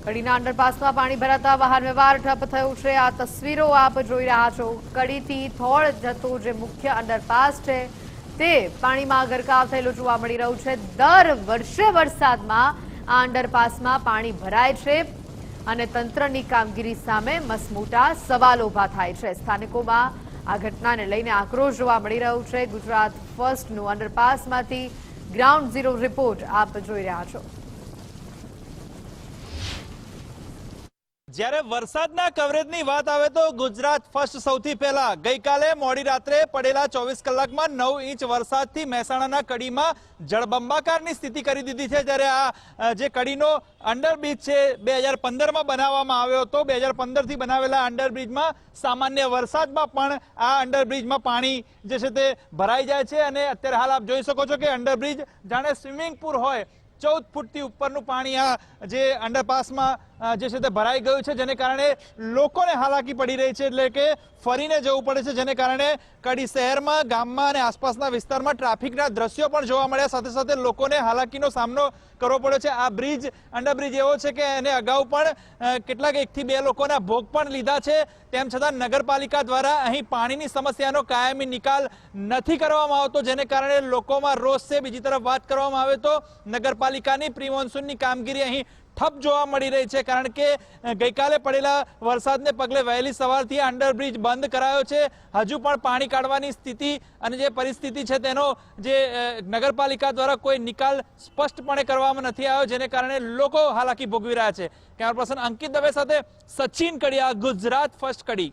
કડીના અંડરપાસમાં પાણી ભરાતા વાહન વ્યવહાર ઠપ થયો છે। આ તસવીરો આપ જોઈ રહ્યા છો। કડીથી થોડ જતો જે મુખ્ય અંડરપાસ છે તે પાણીમાં ગરકાવ થયેલો જોવા મળી રહ્યું છે। દર વર્ષે વરસાદમાં આ અંડરપાસમાં પાણી ભરાય છે અને તંત્રની કામગીરી સામે મસમોટા સવાલો ઊભા થાય છે। સ્થાનિકોમાં આ ઘટનાને લઈને આક્રોશ જોવા મળી રહ્યો છે। ગુજરાત ફર્સ્ટનું અંડરપાસમાંથી ગ્રાઉન્ડ ઝીરો રિપોર્ટ આપ જોઈ રહ્યા છો। જ્યારે વરસાદના કવરેજની વાત આવે તો ગુજરાત ફર્સ્ટ સૌથી પહેલા ગઈકાલે મોડી રાત્રે પડેલા 24 કલાકમાં 9 ઇંચ વરસાદથી મહેસાણાના કડીમાં જળબંબાકારની સ્થિતિ કરી દીધી છે। જ્યારે આ જે કડીનો અંડરબ્રિજ છે 2015માં બનાવવામાં આવ્યો હતો। 2015થી બનાવેલા અંડરબ્રિજમાં સામાન્ય વરસાદમાં પણ આ અંડરબ્રિજમાં પાણી જે છે તે ભરાઈ જાય છે અને અત્યારે હાલ આપ જોઈ શકો છો કે અંડરબ્રિજ જાણે સ્વિમિંગ પુલ હોય। 14 ફૂટથી ઉપરનું પાણી આ જે અંડરપાસમાં જે છે તે ભરાઈ ગયું છે, જેને કારણે લોકોને હાલાકી પડી રહી છે, એટલે કે ફરીને જવું પડે છે, જેને કારણે કડી શહેરમાં, ગામમાં અને આસપાસના વિસ્તારમાં ટ્રાફિકના દ્રશ્યો પણ જોવા મળ્યા। સાથે સાથે લોકોને હાલાકીનો સામનો કરવો પડ્યો છે। આ બ્રિજ અંડરબ્રિજ એવો છે કે એને અગાઉ પણ કેટલાક 1 થી 2 લોકોના ભોગ પણ લીધા છે। તેમ છતાં નગરપાલિકા દ્વારા અહીં પાણીની સમસ્યાનો કાયમી નિકાલ નથી કરવામાં આવતો, જેને કારણે લોકોમાં રોષ છે। બીજી તરફ વાત કરવામાં આવે તો નગરપાલિકાની પ્રી મોન્સૂનની કામગીરી અહીં ઠપ જોવા મળી રહી છે, કારણ કે ગઈકાલે પડેલા વરસાદને પગલે વહેલી સવારથી અંડરબ્રિજ બંધ કરાયો છે। હજુ પણ પાણી કાઢવાની સ્થિતિ અને જે પરિસ્થિતિ છે તેનો જે નગરપાલિકા દ્વારા કોઈ નિકાલ સ્પષ્ટપણે કરવામાં નથી આવ્યો, જેને કારણે લોકો હાલાકી ભોગવી રહ્યા છે। કેમેરા પર્સન અંકિત દવે સાથે સચિન કડિયા, ગુજરાત ફર્સ્ટ કડી।